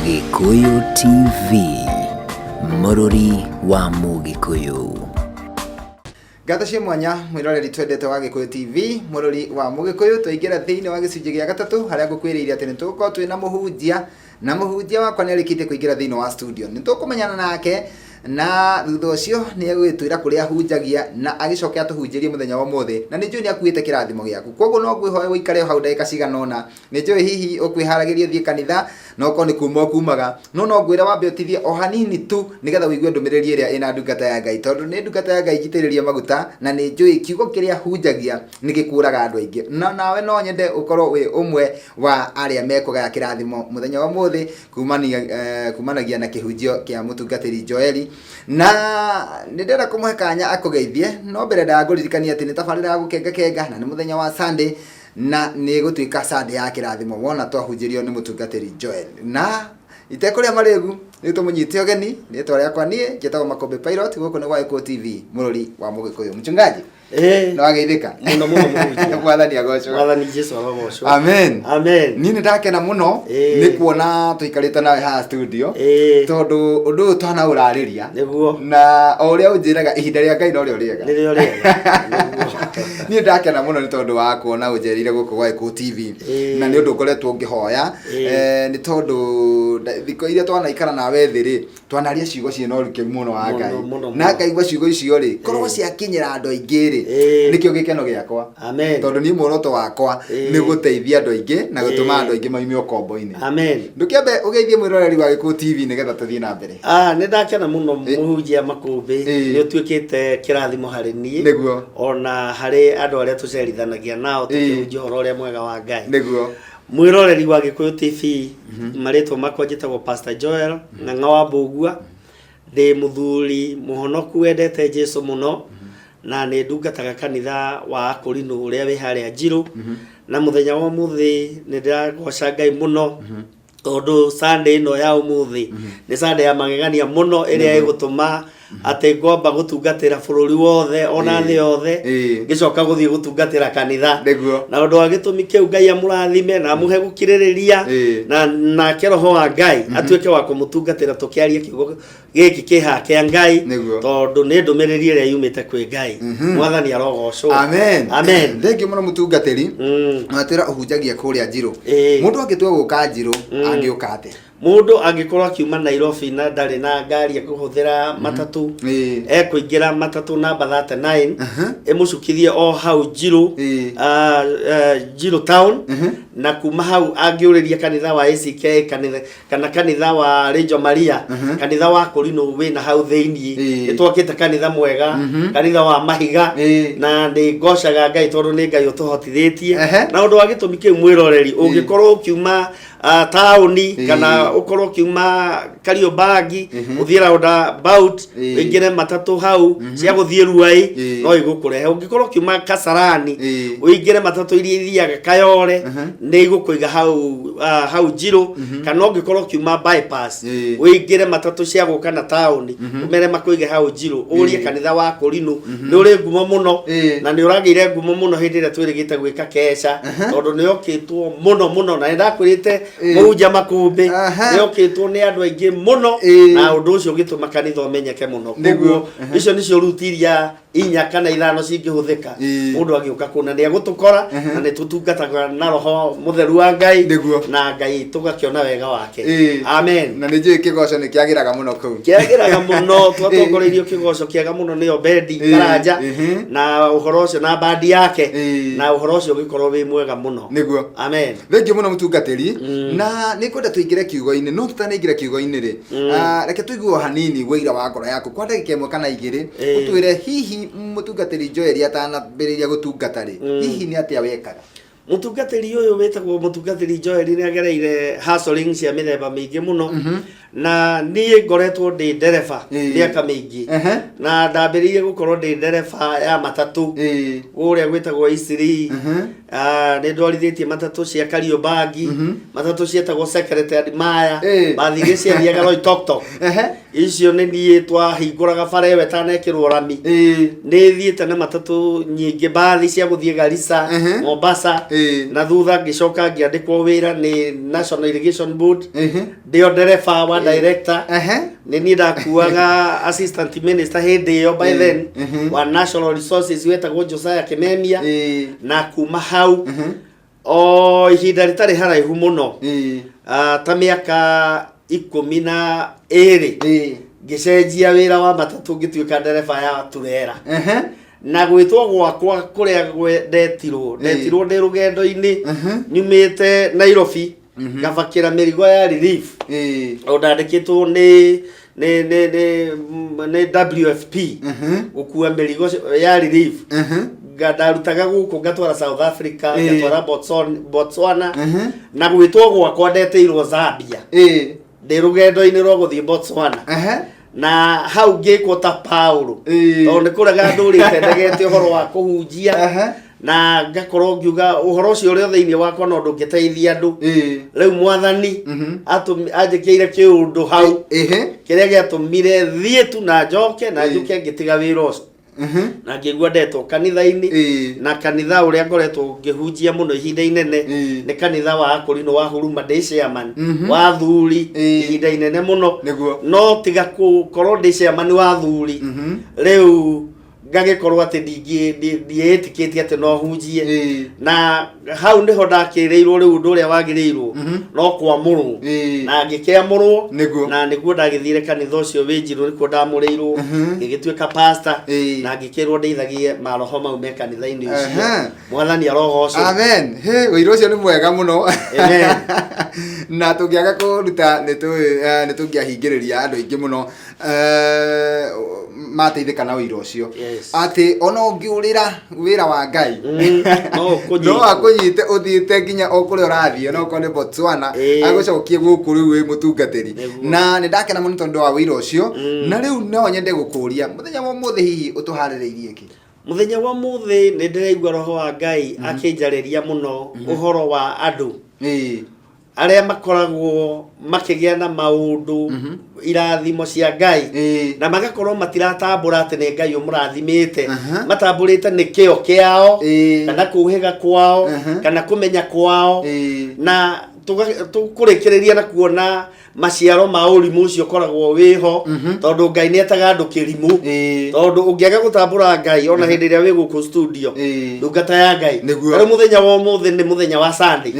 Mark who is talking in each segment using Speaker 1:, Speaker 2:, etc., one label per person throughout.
Speaker 1: Gikuyu TV, Mũrũri wa Mũgĩkũyũ.
Speaker 2: Gatha cia mwanya mwiroreri twendete wa Gikuyu TV, Mũrũri wa Mũgĩkũyũ, tũingĩra thĩinĩ wa gĩcunjĩ gĩa gatatũ harĩa ngũkwĩrĩire atĩ nĩtũgũkorwo twĩna mũhunjia wakwa nĩarĩkĩtie kũingĩra thĩinĩ wa studio. Nĩtũkũmenyana nake na thutha ũcio nĩegwĩtwĩra kũrĩa ahunjagia na agĩcoke atũhunjĩrie mũthenya wa ũmũthĩ, na nĩnjũĩ nĩakuĩte kĩrathimo gĩaku. Koguo no ngwĩhoe ũikare hau ndagĩka cigana ũna. Nĩnjũĩ hihi ũkwĩharagĩria ũthiĩ kanitha no okorwo nĩ kuma ũkumaga, no ngwĩra wambe ũtithie o hanini tu nĩgetha wĩigue ndũmĩrĩri ĩrĩa ĩna ndungata ya Ngai, tondũ nĩ ndungata ya Ngai njitĩrĩria maguta, na nĩnjũĩ kiugo kĩrĩa hunjagia nĩgĩkũraga andũ aingĩ. Na nawe no nyende ũkorwo wĩ ũmwe wa arĩa mekũgaya kĩrathimo mũthenya wa ũmũthĩ kumanagia na kĩhunjio kĩa mũtungatĩri Joeli. Na nĩndĩrenda kũmũhe kanya akũgeithie, no mbere ndagũririkania atĩ nĩ tabarĩra ya gũkengakenga na nĩ mũthenya wa Sunday, na nĩ gũtuĩka Sunday ya kĩrathimo wona twahunjĩrio nĩ mũtungatĩri Joel. Na itekũrĩa marĩgu nĩ tũmũnyite ũgeni, rĩtwa rĩakwa niĩ njĩtagwo Makombe Pilot, gũkũ nĩ gwa Gikuyu TV, Mũrũri wa Mũgĩkũyũ. Mchungaji no ageithĩka mũno mwathani agocwo,
Speaker 3: mwathani Jesu agocwo.
Speaker 2: Amen.
Speaker 3: Niĩ
Speaker 2: nĩndakena mũno nĩ kuona tũikarĩte nawe haha studio, tondũ ũndũ ũyũ twanaũrarĩria na o ũrĩa ũnjĩraga ihinda rĩa Ngai no rĩo rĩega. Niĩ ndakena mũno nĩ tondũ wa kuona ũnjerire gũkũ gwa Gikuyu TV, na nĩ ũndũ ngoretwo ngĩhoya, nĩ tondũ thikũ iria twanaikara nawe thĩ-rĩ twanaria ciugo ciĩna ũrikĩru mũno wa Ngai, na ngaigua ciugo icio-rĩ korwo ciakinyĩra andũ aingĩ-rĩ nĩkĩo gĩkeno gĩakwa. Tondũ niĩ muoroto wakwa nĩ gũteithia andũ aingĩ na gũtũma andũ aingĩ maime ũkombo-inĩ. Ndũkĩambe ũgeithie mwĩroreri wa Gikuyu TV nĩgetha tũthiĩ na mbere.
Speaker 3: Nĩ ndakena mũno mũhunjia Makũmbĩ, nĩ ũtuĩkĩte kĩrathimo harĩ niĩ,
Speaker 2: nĩguo
Speaker 3: ona harĩ andũ arĩa tũcerithanagia nao tũkĩhunjia ũhoro ũrĩa mwega wa Ngai.
Speaker 2: Nĩguo
Speaker 3: mwĩroreri wa Gikuyu TV, marĩtwa makwa njĩtagwo Pastor Joel Ng'ang'a wa Mbũgua, ndĩ mũthuri mũhonoku wendete Jesu mũno, na nĩ ndungataga kanitha wa Akũrinũ ũrĩa wĩ harĩa Njirũ. Na mũthenya wa ũmũthĩ nĩ ndĩragoca Ngai mũno tondũ Sunday ĩno ya ũmũthĩ nĩ Sunday ya magegania mũno ĩrĩa ĩgũtũma atĩ ngomba gũtungatĩra bũrũri wothe ona thĩ yothe, ngĩcoka gũthiĩ gũtungatĩra kanitha. Na ũndũ wa gĩtũmi kĩu Ngai amũrathime na amũhe gũkirĩrĩria, na nake Roho wa Ngai atuĩke wa kũmũtungatĩra tũkĩaria kiugo gĩkĩ kĩha kĩa Ngai, tondũ nĩ ndũmĩrĩri ĩrĩa yumĩte kwĩ Ngai. Mwathani arogocwo. Amen.
Speaker 2: Thengiũ mũno mũtungatĩri, mwatĩra ũhunjagia kũrĩa Njirũ. Mũndũ angĩtua gũka Njirũ angĩũka atĩa?
Speaker 3: Mũndũ angĩkorwo akiuma Nairobi na ndarĩ na ngari ya kũhũthĩra matatũ, ekũingĩra matatũ namba 39 ĩmũcukithie o hau Njirũ, Njirũ town, na kuma hau angĩũrĩria kanitha wa ACK kana kanitha wa Rachel Maria, kanitha wa Akũrinũ wĩna hau thĩinĩ. Nĩtwakĩte kanitha mwega, kanitha wa mahiga, na nĩ ngocaga Ngai tondũ nĩ Ngai ũtũhotithĩtie. Na ũndũ wa gĩtũmi kĩu mwĩroreri, ũngĩkorwo ũkiuma taũni kana ũkorwo ũkiuma Kariobangi ũthiĩ roundabout ũingĩre matatũ hau cia gũthiĩ Ruai no igũkũrehe. Ũngĩkorwo ũkiuma Kasarani ũingĩre matatũ iria ithiaga Kayole nĩ igũkũiga hau Njirũ, kana ũngĩkorwo ũkiuma bypass ũingĩre matatũ cia gũka na taũni ũmere makũige hau Njirũ, ũrie kanitha wa Akũrinũ. Nĩ ũrĩ ngumo mũno na nĩ ũragĩire ngumo mũno hĩndĩ ĩrĩa twĩrĩgĩte gwĩka keca, tondũ nĩ okĩtwo mũno na nĩndakwĩrĩte mũhunjia Makũmbĩ nĩ okĩtwo nĩ andũ aingĩ mũno, na ũndũ ũcio ũgĩtũma kanitha ũmenyeke mũno. Koguo icio nĩcio ruti iria 4 kana 5 cingĩhũthĩka mũndũ agĩũka kũna nĩ agũtũkora, na nĩ tũtungataga na Roho Mũtheru wa Ngai, na Ngai tũgakĩona wega wake. Amen.
Speaker 2: Na nĩ njũĩ kĩgoco nĩ kĩagĩraga mũno kũu,
Speaker 3: kĩagĩraga mũno. Twatongoreirio kĩgoco kĩega mũno nĩ Obedi Karanja, na ũhoro ũcio na bandi yake, na ũhoro ũcio ũgĩkorwo wĩ mwega mũno.
Speaker 2: Nĩguo.
Speaker 3: Amen.
Speaker 2: Thengiũ mũno mũtungatĩri, na nĩ kwenda tũingĩre kiugo-inĩ, no tũtanaingĩra kiugo-inĩ-rĩ, reke tũigue hanini wĩira wa ngoro yaku kwa ndagĩka 1 kana 2, ũtwĩre hihi mũtungatĩri Joel atanambĩrĩria gũtungata-rĩ hihi nĩ atĩa wekaga?
Speaker 3: Mũtungatĩri ũyũ wĩtagwo mũtungatĩri Joel nĩ agereire hustling cia mĩthemba mĩingĩ mũno, na niĩ ngoretwo ndĩ ndereba mĩaka mĩingĩ, na ndambĩrĩirie gũkorwo ndĩ ndereba ya matatũ ũrĩa gwĩtagwo Isiri, nä ndwarithitie matatå cia Kariobangi matatå cietagwo Secretary Maya bathi gä ciathiaga Loitoktok icio nä niä twahingåraga bara ĩyo ĩtanekĩrwo rami nä thiĩte na matatå nyingĩ bathi cia gũthiĩ Garissa Mombasa na thutha ngĩcoka ngĩandĩkwo wĩra nĩ National Irrigation Board ndĩo ndereba wa director nĩ niĩ ndakuaga assistant minister hĩndĩ ĩyo by then wa National Resources wetagwo Josiah Kimemia na kuma hau o ihinda rĩtarĩ haraihu mũno ta mĩaka 12 ngĩcenjia wĩra wa matatũ ngĩtuĩka ndereba ya turera na gwĩtwo gwakwa kũrĩa ndetirwo ndĩ rũgendo-inĩ nyumĩte Nairobi ngabakĩra mĩrigo ya relief o ndandĩkĩtwo nĩ WFP gũkua mĩrigo ya relief ndarutaga gũkũ ngatwara South Africa ngatwara Botswana na gwĩtwo gwakwa ndeteirwo Zambia ndĩ rũgendo-inĩ rwa gũthiĩ Botswana na hau ngĩkwo ta Paulo tondũ nĩ kũrega ndũrĩte ndegete ũhoro wa kũhunjia na ngakorwo ngiuga ũhoro ũcio ũrĩa thĩinĩ wakwa no ndũngĩteithia andũ rĩu mwathani anjĩkĩire kĩũndũ hau kĩrĩa gĩatũmire thiĩ tu na njoke ngĩtiga wĩra ũcio na ngĩigua ndetwo kanitha-inĩ na kanitha ũrĩa ngoretwo ngĩhunjia mũno ihinda inene nĩ kanitha wa Akorino wa Huruma ndĩ chairman wa thuri ihinda inene mũno no tiga gũkorwo ndĩ chairman wa thuri rĩu ngagĩkorwo atĩ ndiĩtĩkĩtie atĩ no hunjie na hau nĩho ndakĩrĩirwo rĩu ũndũ ũrĩa wagĩrĩirwo no kwamũrwo na ngĩkĩamũrwo na nĩguo ndagĩthire kanitha ũcio wĩnjirwo nĩkuo ndamũrĩirwo ngĩgĩtuĩka pastor na ngĩkĩrwo ndeithagie maroho mau me kanitha-inĩ ũcio mwathani arogocwo amen
Speaker 2: wĩra ũcio nĩ mwega mũno na tũngĩaga kũruta nĩ tũngĩahingĩrĩria andũ aingĩ mũno mateithĩka na wĩra ũcio atĩ ona ũngĩũrĩra wĩra wa Ngai no akũnyite ũthiĩte nginya o kũrĩa ũrathiĩ no okorwo nĩ Botswana agũcokie gũkũ rĩu wĩ mũtungatĩri na nĩ ndakena mũno tondũ wa wĩra ũcio na rĩu no nyende gũkũria mũthenya wa ũmũthĩ hihi ũtũharĩrĩirie kĩ
Speaker 3: mũthenya wa ũmũthĩ nĩ ndĩraigua roho wa Ngai akĩnjarĩria mũno ũhoro wa andũ arĩa makoragwo makĩgĩa na maũndũ irathimo cia Ngai na magakorwo matiratambũra atĩ nĩ Ngai ũmũrathimĩte matambũrĩte nĩ kĩo kĩao kana kũhĩga kwao kana kũmenya kwao na tũkũrĩkĩrĩria na kuona maciaro ma ũrimũ ũcio ũkoragwo wĩho tondũ Ngai nĩ etaga andũ kĩrimũ tondũ ũngĩaga gũtambũra Ngai ona hĩndĩ ĩrĩa wĩ gũkũ studio ndungata ya Ngai rĩu mũthenya wa ũmũthĩ nĩ mũthenya wa Sunday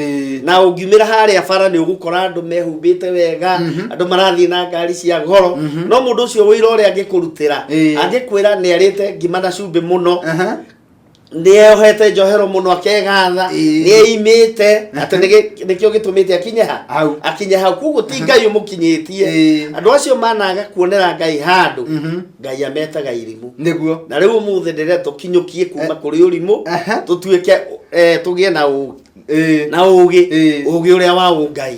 Speaker 3: na ũngiumĩra harĩa bara nĩ ũgũkora andũ mehumbĩte wega andũ marathiĩ na ngari cia goro no mũndũ ũcio wĩra ũrĩa angĩkũrutĩra angĩkwĩra nĩ arĩte ngima na cumbĩ mũno nĩeohete njohero mũno akegatha nĩeimĩte atĩ nĩkĩo gĩtũmĩte akinye hau koguo ti Ngai ũmũkinyĩtie andũ acio managa kuonera Ngai handũ Ngai ametaga irimũ nĩguo na rĩu ũmũthĩ ndĩrenda tũkinyũkie kuma kũrĩ ũrimũ tũtuĩke tũgĩe na ũgĩ ũrĩa wa Ngai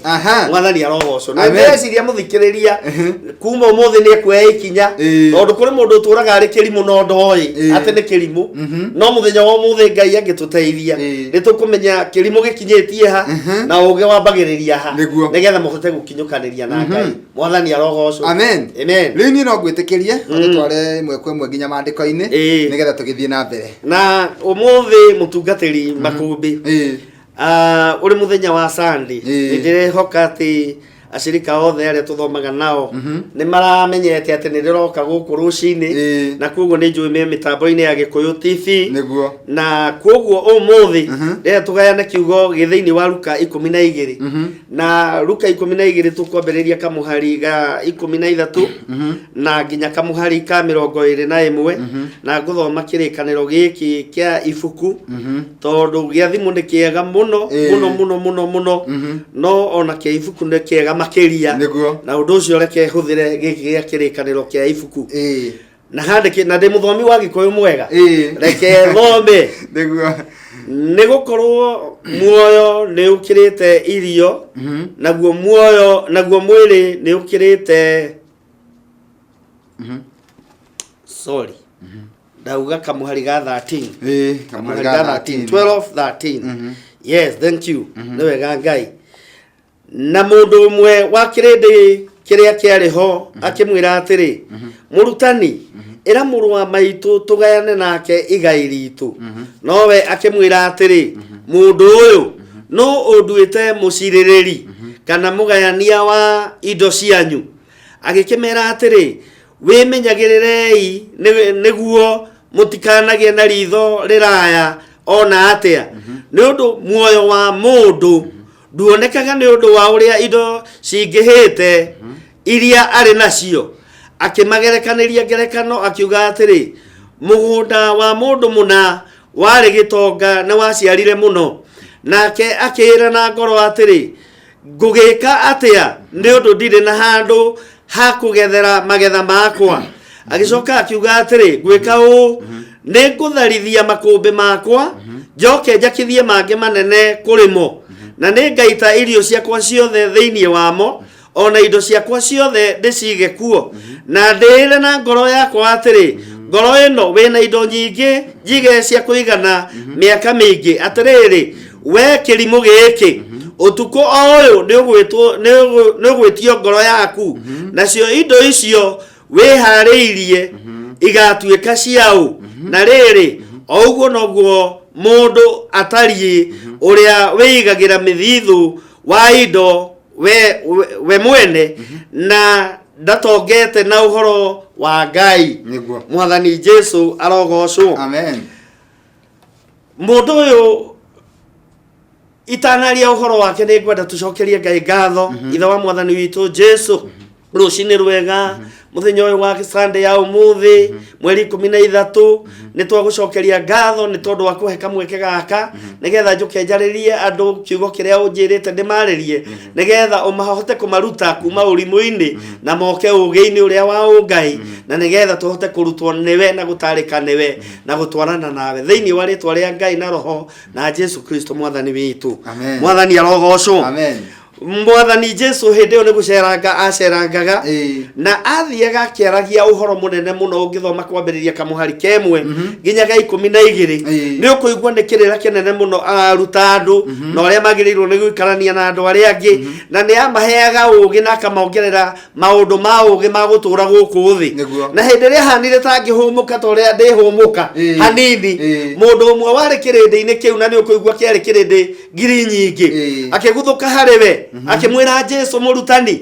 Speaker 3: mwathani arogocwo na ndĩreciria mũthikĩrĩria kuma ũmũthĩ nĩ ekuoya ikinya tondũ kũrĩ mũndũ ũtũraga arĩ kĩrimũ no ndoĩ atĩ nĩ kĩrimũ no mũthenya wa ũmũthĩ Ngai angĩtũteithia nĩtũkũmenya kĩrimũ gĩkinyĩtie ha na ũgĩ wambagĩrĩria ha nĩgetha mũhote gũkinyũkanĩria na Ngai mwathani arogocwo amen rĩu niĩ no ngwĩtĩkĩrie tũtware ĩmwe kwa ĩmwe nginya maandĩko-inĩ nĩgetha tũgĩthiĩ na mbere na ũmũthĩ mũtungatĩri Makũmbĩ uri muthenya wa Sunday ndirehoka ati ashirika othe arĩa tũthomaga nao nĩ maramenyete atĩ nĩ ndĩroka gũkũ rũcinĩ na koguo nĩ njũĩ me mĩtambo-inĩ ya Gĩkũyũ TV na koguo ũmũthĩ rĩrĩa tũgayane kiugo gĩthĩinĩ wa Luka 12 na Luka 12 tũkwambĩrĩria kamũhari ga 13 na nginya kamũhari ka 21 na ngũthoma kĩrĩkanĩro gĩkĩ kĩa ibuku tondũ gĩathimo nĩ kĩega mũno mũno no ona kĩa ibuku nĩ kĩega makeria na ũndũ ũcio reke hũthĩre gĩkĩ gĩa kĩrĩkanĩro kĩa ibuku na handĩke na ndĩ mũthomi wa Gĩkũyũ mwega reke thome nĩ gũkorwo muoyo nĩ ũkĩrĩte irio naguo mwĩrĩ nĩ ũkĩrĩte Ndauga kamuhari ga 13.
Speaker 2: Kamuhari ga
Speaker 3: 13. 12, 13. Yes, thank you. Nĩ wega Ngai. Na mũndũ ũmwe wa kĩrĩndĩ kĩrĩa kĩarĩ ho akĩmwĩra atĩrĩ, mũrutani, ĩra mũrũ wa maitũ tũgayane nake igai ritũ. Nowe akĩmwĩra atĩrĩ, mũndũ ũyũ no ũnduĩte mũcirĩrĩri kana mũgayania wa indo cianyu. Agĩkĩmera atĩrĩ, wĩmenyagĩrĩrei nĩguo mũtikanagĩe na ritho rĩraya ona atĩa. Nĩ ũndũ muoyo wa mũndũ nduonekaga nĩ ũndũ wa ũrĩa indo cingĩhĩte iria arĩ nacio. Akĩmagerekanĩria ngerekano akiuga atĩrĩ, mũgũnda wa mũndũ mũna warĩ gĩtonga nĩ waciarire mũno. Nake akĩĩra na ngoro atĩrĩ, ngũgĩka atĩa nĩ ũndũ ndirĩ na handũ ha kũgethera magetha makwa. Agĩcoka akiuga atĩrĩ, gwĩka ũũ nĩ ngũtharithia makũmbĩ makwa, njoke njakithie mangĩ manene kũrĩmo, na nĩ ngaita irio ciakwa ciothe thĩinĩ wamo, ona indo ciakwa ciothe ndĩcige kuo. Na ndĩĩre na ngoro yakwa atĩrĩ, ngoro ĩno wĩna indo nyingĩ njige cia kũigana mĩaka mĩingĩ. Atĩrĩrĩ, we kĩrimũ gĩkĩ, ũtukũ o ũyũ nĩ ũgwĩtio ngoro yaku, nacio indo icio wĩharĩirie igatuĩka ciaũ. Na rĩrĩ, o ũguo noguo mũndũ atariĩ ũrĩa wĩigagĩra mĩthithũ wa indo we mwene na ndatongete na ũhoro wa Ngai. Mwathani Jesu arogocwo.
Speaker 2: Amen.
Speaker 3: Mũndũ ũyũ itanaria ũhoro wake nĩ ngwenda tũcokerie Ngai ngatho. Ithe wa Mwathani witũ Jesu, rũcinĩ rwega, mũthenya ũyũ wa Sunday ya ũmũthĩ mweri 13 nĩ twagũcokeria ngatho nĩ tondũ wa kũhe kamweke gaka nĩgetha njũkenjarĩrie andũ kiugo kĩrĩa ũnjĩrĩte ndĩmarĩrie nĩgetha ũmahote kũmaruta kuma ũrimũ-inĩ na moke ũgĩ-inĩ ũrĩa wa ũngai, na nĩgetha tũhote kũrutwo nĩwe na gũtarĩka nĩwe na gũtwarana nawe thĩinĩ wa rĩtwa rĩa Ngai na roho na Jesu Kristo Mwathani witũ. Mwathani arogocwo. Amen. Mwathani Jesu hĩndĩ ĩyo nĩ gũceranga acerangaga na athiaga akĩaragia ũhoro mũnene mũno ũngĩthoma kwambĩrĩria kamũhari kemwe nginyaga 12. Nĩ ũkũigua nĩ kĩrĩra kĩnene mũno araruta andũ na ũrĩa magĩrĩirwo nĩ gũikarania na andũ arĩa angĩ, na nĩ amaheaga ũũgĩ na akamongerera maũndũ ma ũũgĩ ma gũtũũra gũkũ thĩ. Na hĩndĩ ĩrĩa hanire tangĩhũmũka ta ũrĩa ndĩhũmũka hanini, mũndũ ũmwe warĩ kĩrĩndĩ-inĩ kĩu na nĩ ũkũigua kĩarĩ kĩrĩndĩ ngiri nyingĩ, akĩguthũka harĩ we akĩmwĩra Jesu mũrutani,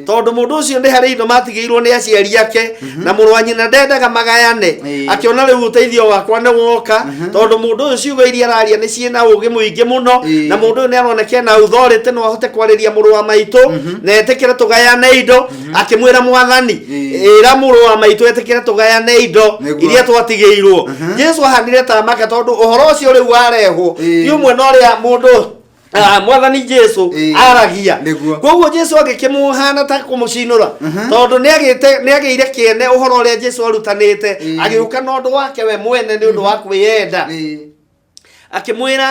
Speaker 3: tondũ mũndũ ũcio nĩ harĩ indo matigĩirwo nĩ aciari ake na mũrũ wa nyina ndendaga magayane, akĩona rĩu ũteithio wakwa nĩ woka, tondũ mũndũ ũcio ciugo iria araria nĩ ciĩna ũũgĩ mũingĩ mũno, na mũndũ ũyũ nĩ aroneka na authority no ahote kwarĩria mũrũ wa maitũ na etĩkĩre tũgayane indo. Akĩmwĩra Mwathani, ĩra mũrũ wa maitũ etĩkĩre tũgayane indo iria twatigĩirwo. Jesu ahanire ta maka, tondũ ũhoro ũcio rĩu warehwo ti ũmwe na ũrĩa mũndũ Mwathani Jesu aragia. Koguo Jesu agĩkĩmũhana ta kũmũcinũra, tondũ nĩ agĩire kĩene ũhoro ũrĩa Jesu arutanĩte, agĩũka na ũndũ wake we mwene nĩ ũndũ wa kwĩyenda. Akĩmwĩra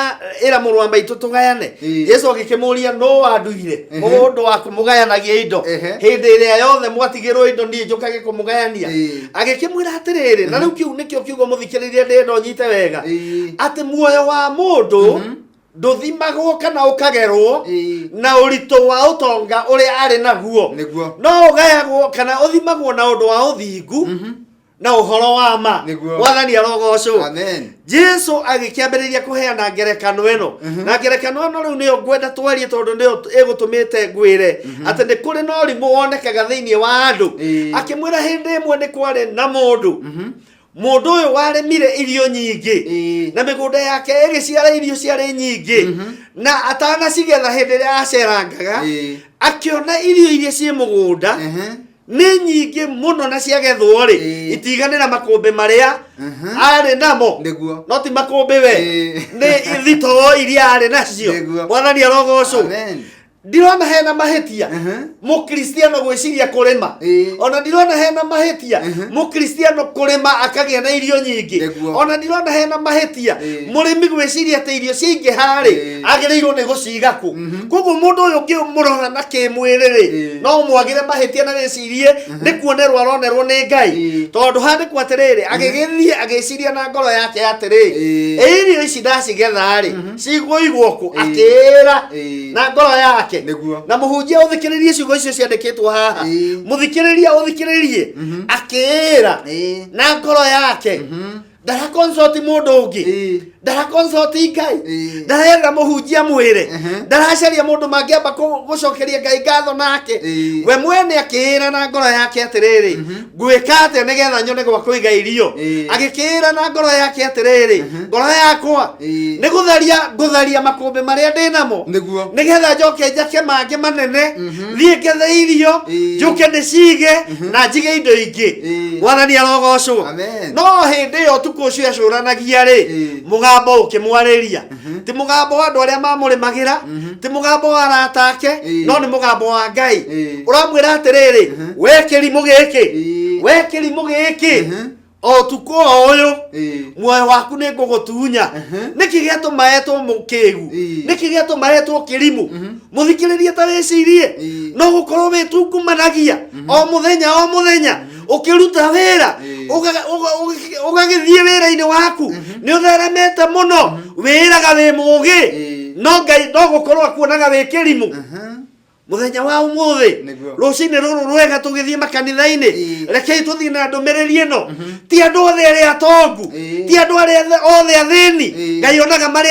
Speaker 3: ĩra mũrũ wa maitũ tũgayane. Jesu agĩkĩmũria no wanduire mũndũ wa kũmũgayanagia indo hĩndĩ ĩrĩa yothe mwatigĩrwo indo niĩ njũkage kũmũgayania. Agĩkĩmwĩra atĩrĩrĩ, na rĩu kĩu nĩkĩo kiugo mũthikĩrĩrie ndĩenda ũnyite wega, atĩ muoyo wa mũndũ ndũthimagwo kana ũkagerwo na ũritũ wa ũtonga ũrĩa arĩ naguo, no ũgayagwo kana ũthimagwo na ũndũ wa ũthingu na ũhoro wa ma. Mwathani arogocwo. Jesu agĩkĩambĩrĩria kũheana ngerekano ĩno, na ngerekano ĩno rĩu nĩyo ngwenda twarie, tondũ nĩyo ĩgũtũmĩte ngwĩre atĩ nĩ kũrĩ na ũrimũ wonekaga thĩinĩ wa andũ. Akĩmwĩra hĩndĩ ĩmwe nĩ kwarĩ na mũndũ ũyũ warĩmire irio nyingĩ na mĩgũnda yake ĩgĩciara irio ciarĩ nyingĩ, na atanacigetha hĩndĩ ĩrĩa acerangaga akĩona irio iria ciĩ mũgũnda nĩ nyingĩ mũno na ciagethwo rĩ itiganĩra makũmbĩ marĩa arĩ namo, no ti makũmbĩ we nĩ thitoo iria arĩ nacio. Mwathani arogocwo. ndirona hena mahetia mukristiano gwiciria kurima ona ndirona hena mahetia mukristiano kurima akagia na irio nyingi ona ndirona hena mahetia murimi gwiciria te irio cingi hari agireirwo ni guciga ku koguo mundu uyu ngimurora na kimwiriri no mwagire mahetia na recirie ni kuonerwo aronerwo ni Ngai tondu handi kwatiriri agigithie agiciria na ngoro yake atiriri irio ici ndacigetha ri ciguigwo ku akira na ngoro yake na muhunjia uthikiririe ciugo icio ciandikitwo haha muthikiriria uthikiririe akira na ngoro yake ndara consult mundu ungi ndara consult Ngai ndara muhunjia mwire ndaracaria mundu mangiamba gucokeria Ngai ngatho nake we mwene akira na ngoro yake atiriri ngwika ate nigetha nyone gwa kuiga irio agikira na ngoro yake atiriri ngoro yakwa ni gutharia makumbi maria ndinamo nigetha njoke njake mangi manene thie ngethe irio njuke ndicige na njige indo ingi mwathani arogocwo no hindi yo tukucio acuranagia ri mugambo ukimwariria ti mugambo wa andu aria mamurimagira ti mugambo wa aratake no ni mugambo wa Ngai uramwira atiriri we kirimu giki o tuko oyo muoyo waku ni ngugutunya niki geto maetwo mukigu niki geto maetwo kirimu muthikiririe ta wecirie no gukorwo witungumanagia o muthenya ukiruta wira ugagithie wira-ini waku ni utheremete muno wiraga wi mugi no Ngai no gukorwo akuonaga wi kirimu muthenya wa umuthi rucini ruru rwega tugithie makanitha-ini rekei tuthie na ndumiriri ino ti andu othe aria atongu ti andu aria othe athini Ngai onaga mari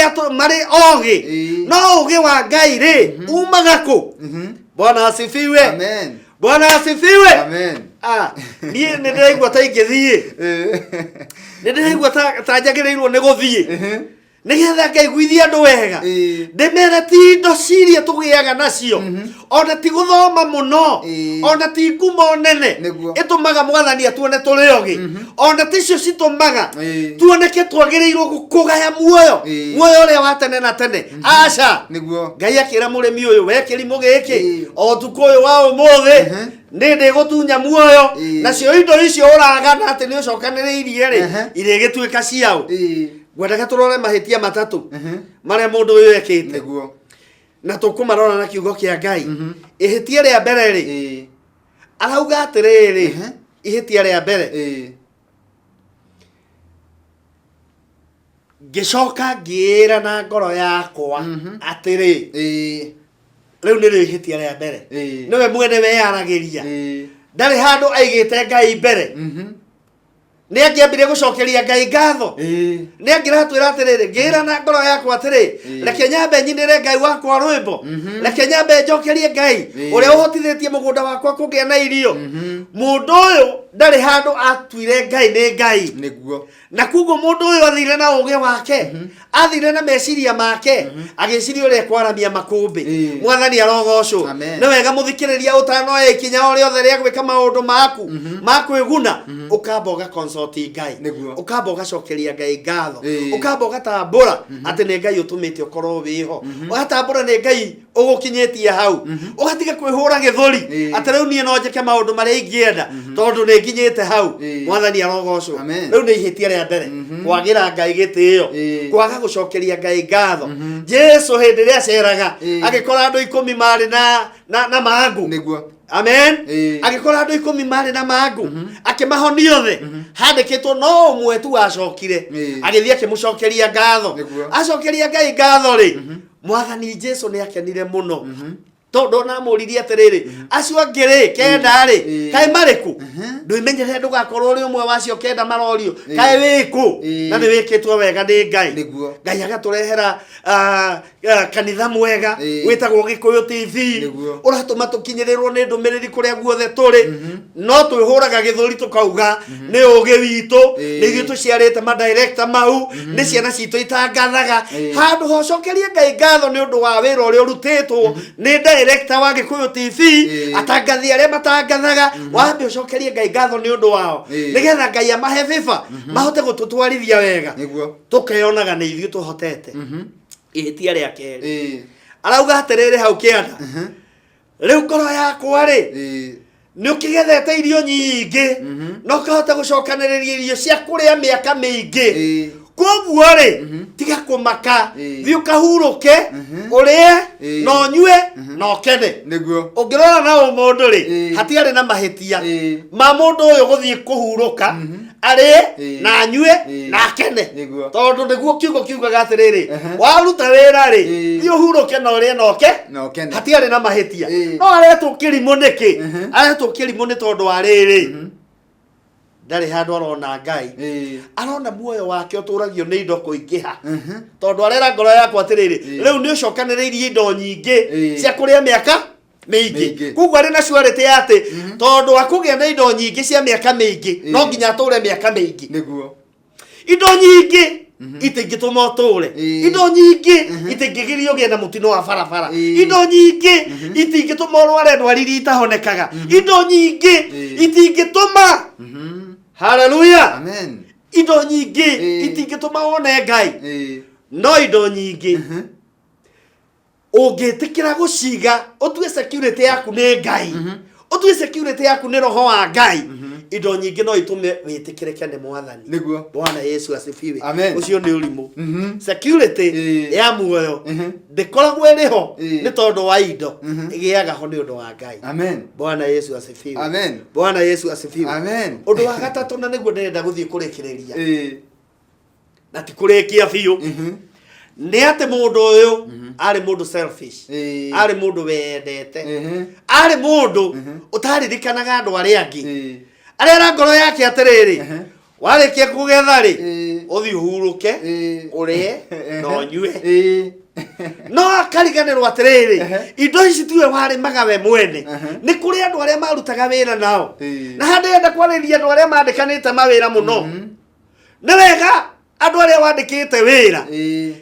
Speaker 3: ogi no ugi wa Ngai ri umaga ku Bwana asifiwe amen Bwana asifiwe amen nie ne ndiraigua ta ingithie ne ndiraigua ta njagirirwo ni guthie nigetha ngaiguithia andu wega ndemera ti indo ciria tugiaga nacio ona ti guthoma muno ona ti ngumo nene itumaga mwathani atuone turi ogi ona ticio citumaga tuoneke twagirirwo kugaya muoyo uria wa tene na tene aca Ngai akira murimi uyu we kirimu giki o tuko uyu wa umuthi ndi gutunya muoyo nacio indo icio uragana ati ni ucokaniriirie ri irigituika ciao gwendaga turore mahitia matatu maria mundu uyu ekite na tukumarora na kiugo kia Ngai ihitia ria mbere ri arauga atiriri ihitia ria mbere ngicoka ngiira na ngoro yakwa atiri riu ni ihitia ria mbere niwe mwene weyaragiria ndari handu aigite Ngai mbere ni angiambire gucokeria Ngai ngatho ni angiratwira atiriri ngira na ngoro yakwa atiri reke nyambe nyinire Ngai wakwa rwimbo reke nyambe njokerie Ngai uria uhotithitie mugunda wakwa kugia na irio mundu uyu ndari handu atwire Ngai ni Ngai niguo na kugo mundu uyu athire na uge wake athire na meciria make agiciria uria kwaramia makumbi mwathani arogocwo ni wega muthikiriria utano ikinya uria othe ria gwika maundu maku makwiguna ukamba consult Ngai ukamba ugacokeria Ngai ngatho ukamba ugatambura ati ni Ngai utumite ukorwo wiho ugatambura ni Ngai ugukinyitie hau ugatiga kwihura githuri ati riu nie no njike maundu maria ingienda tondu ni nginyite hau mwathani arogocwo riu ni ihitia ria mbere kwagira Ngai gitio kwaga gucokeria Ngai ngatho Jesu hindi ria ceraga agikora andu 10 mari na maangu niguo amen agikora andu 10 mari na maangu akimahoni othe handikitwo no umwe tu acokire agithie akimucokeria ngatho acokeria Ngai ngatho ri mwathani Jesu ni akenire muno tondu na muririe atiriri acio angiri kenda ri kai mariku nduimenyere ndugakorwo ri umwe wacio kenda marorio kai wiku na ni wikitwo wega ni Ngai Ngai agaturehera kanitha mwega witagwo Gikuyu TV uratuma tukinyirirwo ni ndumiriri kuria guothe turi no twihuraga githuri tukauga ni ugi witu ni gitu ciarite ma director mau ni ciana citu itangathaga handu hocokerie Ngai ngatho ni undu wa wira uria urutitwo ni director wa Gikuyu TV atangathia aria matangathaga wambe ucokerie Ngai ngatho ni undu wao nigetha Ngai amahe viva mahote gututwarithia wega tukeyonaga ni ithuĩ tuhotete ihitia ria keri arauga aterere hau kianda riu ngoro yakwa ri ni ukigethete irio nyingi no kahota gucokaniriria irio cia kuria miaka mingi koguo ri tiga kumaka thiu kahuruke urie no nyue no kene
Speaker 2: niguo
Speaker 3: ungirora na mundu ri hatiari na mahitia ma mundu uyu guthii kuhuruka ari na nyue na kene tondu niguo kiugo gatiriri waruta wira ri thiu huruke no urie no kene hatiari na mahitia no aretwo kirimu niki aretwo kirimu ni tondu ariri ndari handu arona Ngai arona muoyo wake uturagio ni indo kuingiha tondu arera ngoro yakwa atiriri riu ni ucokaniririe indo nyingi cia kuria miaka mingi kugwa ari na surety ati tondu akugia na indo nyingi cia miaka mingi no nginya ature miaka mingi
Speaker 2: niguo
Speaker 3: indo nyingi itingituma uture indo nyingi itingigirio gie na mutino wa barabara indo nyingi itingituma urware ndwariri itahonekaga indo nyingi itingituma haleluya
Speaker 2: amen
Speaker 3: indo nyingi itingituma wone Ngai no indo nyingi ungitikira guciga utue security yaku ni Ngai utue security yaku ni roho wa Ngai indo nyingi no itume witikireke ni mwathani
Speaker 2: niguo
Speaker 3: Bwana Yesu asifiwe
Speaker 2: ucio
Speaker 3: ni urimu security ya muoyo ndikoragwo iriho ni tondu wa indo igiaga ho ni undu wa Ngai
Speaker 2: amen
Speaker 3: Bwana Yesu asifiwe
Speaker 2: amen
Speaker 3: Bwana Yesu asifiwe
Speaker 2: amen
Speaker 3: undu wa gatatu na niguo ndenda guthii kurikireria na ti kurikia biu ni ate mundu uyu ari mundu selfish ari mundu wendete ari mundu utaririkanaga andu aria angi arera ngoro yake atiriri warikia kugetha ri uthi huruke urie no nyue no akariganirwo atiriri indo ici tiwe wari magawe mwene ni kuri andu aria marutaga wira nao na handenda kwariria andu aria mandikanite mawira muno ni wega andu aria wandikite wira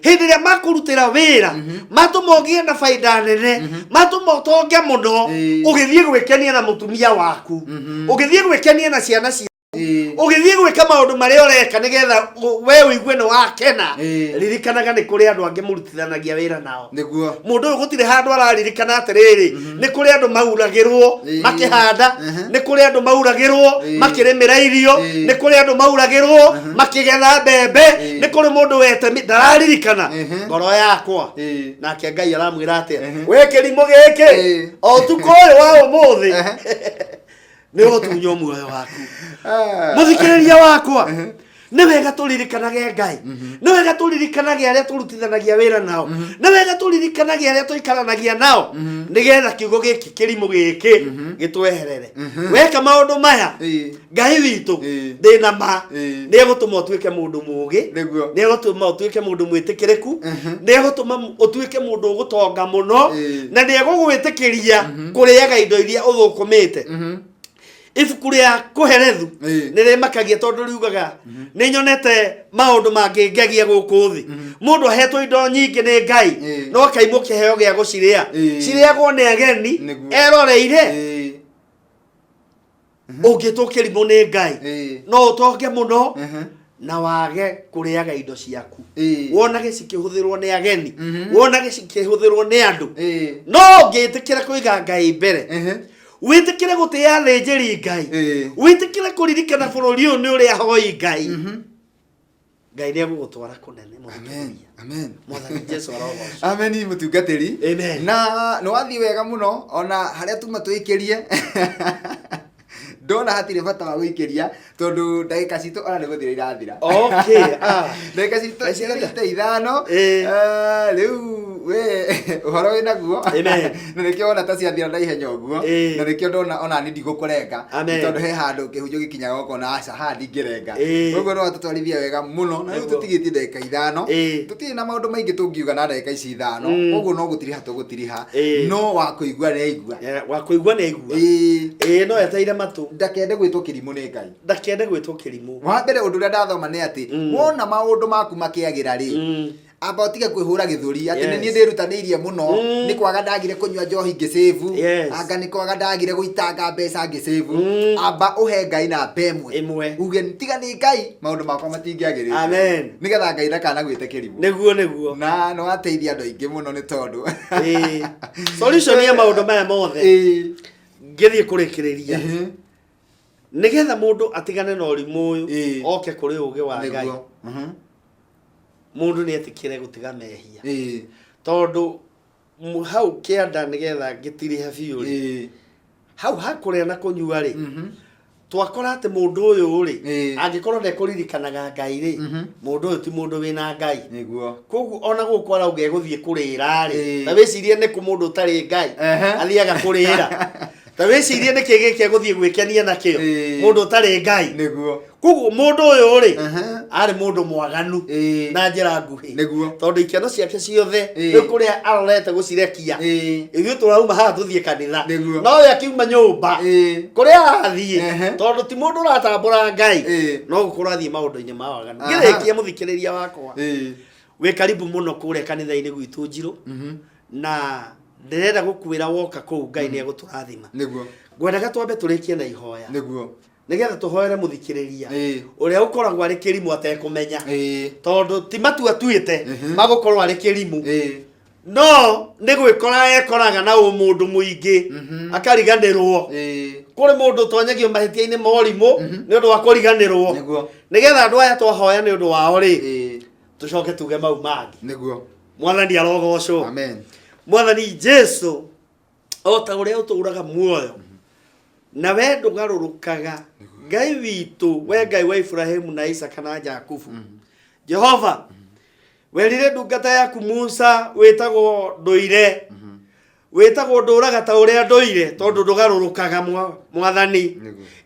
Speaker 3: hindi ria makurutira wira matumogie na faida nene matumotonge muno ugithie gwikenia na mutumia waku ugithie gwikenia na ciana cia ugithie gwika maundu maria ureka nigetha we uigue no wakena ririkanaga ni kuri andu angi murutithanagia wira nao
Speaker 2: niguo
Speaker 3: mundu uyu gutire handu araririkana atiriri ni kuri andu mauragirwo makihanda ni kuri andu mauragirwo makirimira irio ni kuri andu mauragirwo makigetha mbembe ni kuri mundu wete ndararirikana ngoro yakwa nake Ngai aramwira atia we kirimo giki o tukoyo wa umuthi ni utunyo muoyo waku muthikiriria wakwa ni wega turirikanaga Ngai ni wega turirikanaga aria turutithanagia wira nao ni wega turirikanaga aria tuikaranagia nao nigetha kiugo giki kirimu giki gitweherere weka maundu maya Ngai witu ndina ma ni egutuma utuike mundu mugi ni egutuma utuike mundu mwitikiriku ni egutuma utuike mundu ugutonga muno na ni egugwitikiria kuriaga indo iria uthukumite ibuku ria kuherethu nire makagia tondu riugaga ni nyonete maundu mangingegia guku thi mundu ahetwo indo nyingi ni Ngai no kaimo kiheo gia guciria ciriagwo ni ageni eroreire ungitokirimo ni Ngai no utonge muno na wage kuriaga indo ciaku wonage cikihuthirwo ni ageni wonage cikihuthirwo ni andu no ngitikira kuiga Ngai mbere witikire gutia thinjiri Ngai witikire kuririkana bururi uyu ni uria hoi Ngai Ngai ni egugutwara kunene
Speaker 2: amen amen
Speaker 3: mwathani Jesu arogo
Speaker 2: amen mutungatiri na no wathi wega muno ona haria tuma tuikirie ndona hatire bata wa guikiria tondu ndagika citu ona ni guthira irathira
Speaker 3: okay
Speaker 2: ndagika citu ithano riu we uhoro wina guo na nikio ona ta ciathira na ihenya uguo na nikio ndona ona ni ndigukurenga tondu he handu kihunjo gikinyaga goko na aca handi ngirenga uguo no tutwarithia wega muno na riu tutigitie ndagika ithano tutiri na maundu maingi tungiuga na ndagika ici ithano uguo no gutiriha tugutiriha no wa kuigua ni aigua
Speaker 3: no eteire matu
Speaker 2: ndakende gwitwo kirimu ni Ngai
Speaker 3: ndakende gwitwo kirimu
Speaker 2: wa mbere undu ria ndathoma ni ati wona maundu maku makiagira ri amba utige kwihura githuri ati ni ndirutanĩirie muno ni kwaga ndagire kunywa njohi ngĩsave anga ni kwaga ndagire guitanga mbeca ngĩsave amba uhe Ngai na bemwe uge tiga ni Ngai maundu makwa matingĩagĩrĩra
Speaker 3: amen
Speaker 2: nigetha Ngai ndakana gwĩte kĩrimũ
Speaker 3: nĩguo
Speaker 2: na no ateithia andũ aingĩ mũno nĩ tondũ
Speaker 3: solution ya maundu maya mothe ngĩthiĩ kũrĩkĩrĩria nigetha mundu atigane na ũrimũ ũyũ oke kũrĩ ũgĩ wa Ngai mundu ni etikire gutiga mehia tondu hau kianda nigetha ngitiriha biũ hau hakuria na kunyua ri twakora ati mundu uyu ri angikorwo ndekuririkanaga Ngai ri mundu uyu ti mundu wina Ngai
Speaker 2: niguo
Speaker 3: koguo ona gukora uge guthie kurira ri ta wicirie ni ku mundu utari Ngai athiaga kurira ta wicirie ni kĩgĩ kĩa guthie gwĩkenia nakĩo mundu utari Ngai
Speaker 2: niguo
Speaker 3: koguo mundu uyu ri ari mundu mwaganu na njĩra nguhĩ
Speaker 2: niguo
Speaker 3: tondu ikeno ciake ciothe rĩu kũrĩa arorete gũcirekia ithuĩ tũrauma haha tũthiĩ kanitha no we akiuma nyũmba kũrĩa athiĩ tondu ti mundu ũratambũra Ngai no gũkorwo athiĩ maũndũ-inĩ ma waganu ngĩrĩkia mũthikĩrĩria wakwa wĩ karibu mũno kũrĩa kanitha-inĩ gwitũ Njirũ na ndĩrenda gũkwĩra woka kũu Ngai nĩ egũtũrathima niguo ngwendaga twambe tũrĩkie na ihoya niguo nigetha tuhoere muthikĩrĩria uria ukoragwo ari kĩrimũ atekũmenya tondu ti matua tuĩte magũkorwo ari kĩrimũ no nĩ gwĩkora ekoraga na mũndũ mũingĩ akariganĩrwo kũrĩ mũndũ tonyagio mahĩtia-inĩ ma ũrimũ nĩ ũndũ wa kũriganĩrwo nigetha andũ aya twahoya nĩ ũndũ wao rĩ tũcoke tuge mau mangĩ niguo mwathani arogocwo amen mwathani Jesu o ta ũrĩa ũtũũraga muoyo na we ndũgarũrũkaga Ngai witũ we Ngai wa Ibrahimu na Isaka na Jakubu Jehova werire ndungata yaku Musa wĩtagwo ndũire wĩtagwo ndũraga ta ũrĩa ndũire tondũ ndũgarũrũkaga mwathani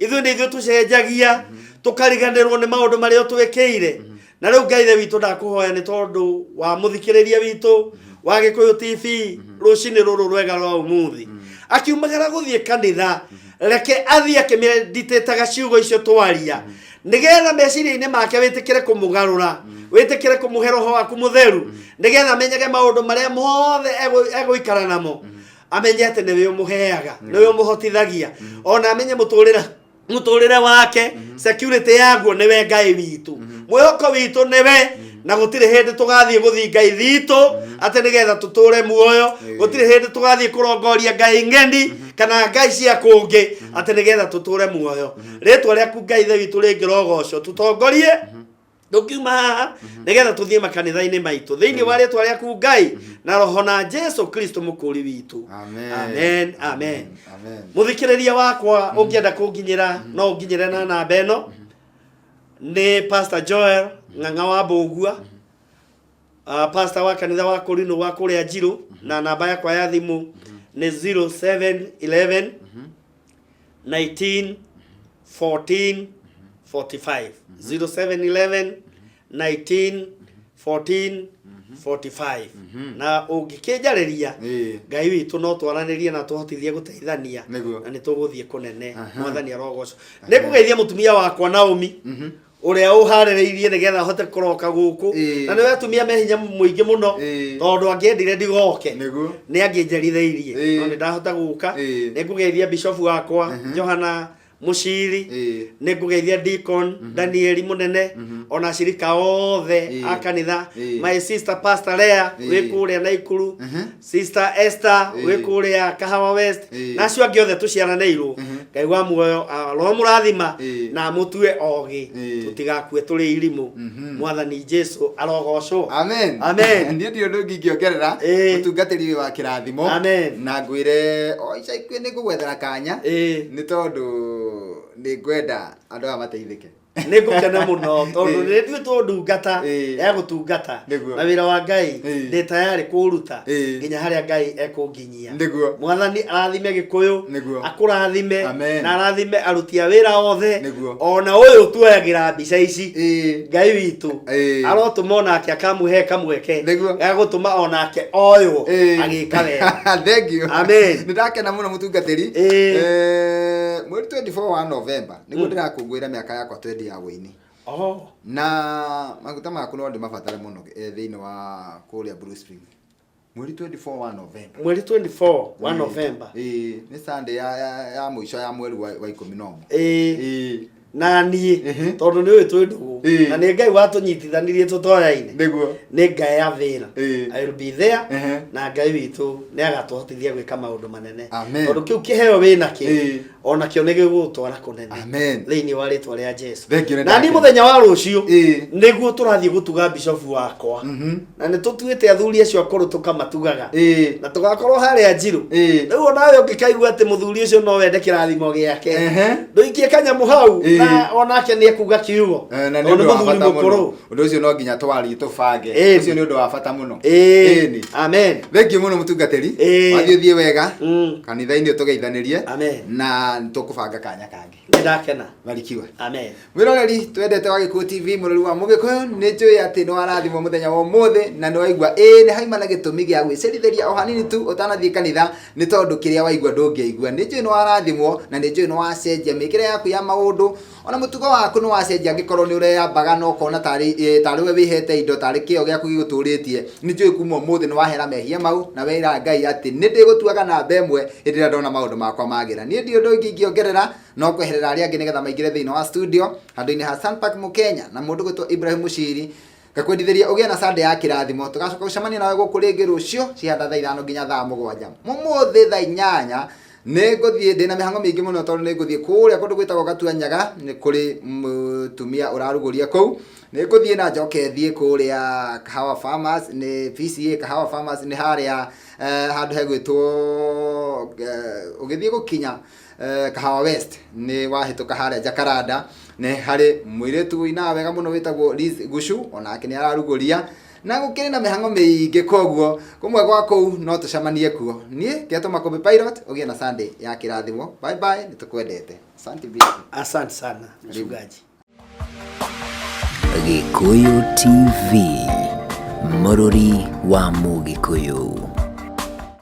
Speaker 3: ithuĩ nĩ ithuĩ tũcenjagia tũkariganĩrwo nĩ maũndũ marĩa ũtwĩkĩire na rĩu Ngai witũ ndakũhoya nĩ tondũ wa mũthikĩrĩria witũ wa Gĩkũyũ TV rũcinĩ rũrũ rwega rwa ũmũthĩ akiumagara gũthiĩ kanitha reke athie akimeditetaga ciugo icio twaria nigetha meciria-inĩ make wĩtĩkĩre kũmũgarũra wĩtĩkĩre kũmũhe roho waku mũtheru nigetha amenyage maũndũ marĩa mothe egũikara namo amenye atĩ nĩwe ũmũheaga nĩwe ũmũhotithagia ona amenye mũtũrĩre wake security yaguo nĩwe Ngai witũ mwĩhoko witũ nĩwe na gũtirĩ hĩndĩ tũgathiĩ gũthinga ithitũ atĩ nigetha tũtũre muoyo gũtirĩ hĩndĩ tũgathiĩ kũrongoria Ngai ng'eni kana Ngai cia kũngĩ atĩ nigetha tũtũre muoyo rĩtwa rĩaku Ngai ithe witũ rĩngĩrogocwo tũtongorie tukiuma haha nigetha tuthiĩ makanitha-inĩ maitũ thĩinĩ wa rĩtwa rĩaku Ngai na roho na Jesu Kristo mũkũri witũ amen amen mũthikĩrĩria wakwa ũngĩenda kũnginyĩra no ũnginyĩre na namba ĩno nĩ Pastor Joel Ng'ang'a wa Mbũgua pastor wa kanitha wa Kũrinũ wa kũrĩa Njirũ na namba yakwa ya thimũ nĩ 0711 19 14 45 0711 19 14 45 na ũngĩkĩnjarĩria Ngai witũ no twaranĩrie na tũhotithie gũteithania na nĩ tũgũthiĩ kũnene mwathani arogocwo nĩ kũgeithia mũtumia wakwa Naomi uria uharĩrĩirie nigetha hote kũroka gũkũ na nĩ atumia mehinya mũingĩ mũno tondũ angĩendire ndigoke nĩ angĩnjerithĩirie no nĩ ndahota gũka nĩ ngũgeithia bishop wakwa Johana Mushiri nĩ ngũgeithia Deacon Daniel Munene ona shirika othe a kanitha my sister Pastor Lea wĩ kũrĩa Naikuru sister Esther wĩ kũrĩa Kahawa West na acio angĩ othe tũciaranĩirwo Ngai wa muoyo roho mũrathima na mũtue ogĩ tũtigakue tũrĩ irimũ mwathani Jesu arogocwo amen amen
Speaker 2: ndiĩ ũndũ ngĩongerera mũtungatĩri wa kĩrathimo na ngwĩre o ica ikuĩ nĩ ngũgwethera kanya nĩ tondũ nĩ ngwenda andũ aya mateithĩke
Speaker 3: nĩ ngũkena mũno tondũ nĩ nduĩtwo ndungata ya gũtungata na wĩra wa Ngai ndĩ tayari kũruta nginya harĩa Ngai ekũnginyia mwathani arathime Gĩkũyũ akũrathime na arathime aruti a wĩra othe ona ũyũ tuoyagĩra mbica ici Ngai witũ arotũma onake akamũhe kamweke ga gũtũma onake oywo agĩka wega
Speaker 2: thank you
Speaker 3: amen
Speaker 2: nĩ ndakena mũno mũtungatĩri mweri 24 wa November nĩguo ndĩrakũngũĩra mĩaka yakwa 20 ya wĩini na maguta maku no ndimabatare muno thiini wa kuria Blue Spring mweri 24 wa November.
Speaker 3: Mweri 24 wa November.
Speaker 2: Ni Sunday ya mwisho ya mweri wa 11.
Speaker 3: Na niĩ tondũ nĩ twĩ ndugu na nĩ Ngai watunyitithanirie tũtoya-inĩ nĩ Ngai ya thĩna. I will be there na Ngai witũ nĩ agatũhotithia gwĩka maũndũ manene tondũ kĩu kĩheo wĩna kĩ ona kĩo nĩ gĩgũtwara kũnene thĩinĩ wa rĩtwa rĩa Jesu. Na niĩ mũthenya wa rũciũ nĩguo tũrathiĩ gũtuga bishop wakwa na nĩ tũtuĩte athuri acio akũrũ tũkamatugaga na tũgakorwo harĩa Njirũ. Rĩu nawe ũngĩkaigua atĩ mũthuri ũcio no wende kĩrathimo gĩake ndũikie kanyamũ hau na onake nĩ ekuga kiugo
Speaker 2: na nĩ mũthuri mũkũrũ. Ũndũ ũcio no nginya twari tũbange. Ũcio nĩ ũndũ wa bata mũno.
Speaker 3: Amen.
Speaker 2: Thank you mũno mũtungatĩri. Wathiĩ wega kanitha-inĩ tũgeithanĩrie na tũkũbanga kanya kangi.
Speaker 3: Nĩndakena.
Speaker 2: Barikiwa.
Speaker 3: Amen.
Speaker 2: Mwĩroreri twendete wa Gĩkũyũ TV mũrori wa Mũgĩkũyũ nĩ njũĩ atĩ nĩ warathimwo mũthenya wa ũmũthĩ na nĩ waigua nĩ haima na gĩtũmi gĩa gwĩcerithĩria o hanini tu ũtanathiĩ kanitha nĩ tondũ kĩrĩa waigua ndũngĩigua. Nĩ njũĩ nĩ warathimwo na nĩ njũĩ nĩ wacenjia mĩkĩre yaku ya maũndũ ona mũtugo waku nĩ wacenjia angĩkorwo nĩ ũreyambaga no kona tarĩ we wĩhete indo tarĩ kĩo gĩaku gĩgũtũrĩtie. Nĩ njũĩ kuma ũmũthĩ nĩ wahera mehia mau na wĩra Ngai atĩ nĩ ndĩgũtuaga namba ĩmwe hĩndĩ ĩrĩa ndona maũndũ makwa magĩra. Niĩ ndio ũndũ ũngĩ ingĩongerera no kweherera arĩa angĩ nĩgetha maingĩre thĩinĩ wa studio handũ-inĩ ha Sunpark Mũkenya na mũndũ gwĩtwo Ibrahim Mushiri gakwendithĩria ũgĩe na Sunday ya kĩrathimo. Tũgacoka gũcemania nawe gũkũ rĩngĩ rũciũ cihanda thaa 5 nginya thaa 7 mũmũthĩ thaa 8 nĩ ngũthiĩ ndĩna mĩhango mĩingĩ mũno tondũ nĩ ngũthiĩ kũrĩa kũndũ gwĩtagwo Gatuanyaga nĩ kũrĩ mũtumia ũrarugũria kũu. Nĩ ngũthiĩ na njoke thiĩ kũrĩa Kahawa Farmers nĩ PCA Kahawa Farmers nĩ harĩa handũ hegwĩtwo ũgĩthiĩ gũkinya Kahawa West nĩ wahĩtũka harĩa Jacaranda nĩ harĩ mũirĩtu wĩna wega mũno wĩtagwo Liz Gushu onake nĩ ararugũria na gũkĩrĩ na mĩhango mĩingĩ koguo kumwe gwa kũu no tũcemanie kuo. Niĩ Getũ Makũmbĩ Pilot ũgĩe na Sunday ya kĩrathimo. Bye bye, nĩ tũkwendete.
Speaker 3: Asante sana mchungaji.
Speaker 1: Gĩkũyũ TV mũrori wa Mũgĩkũyũ.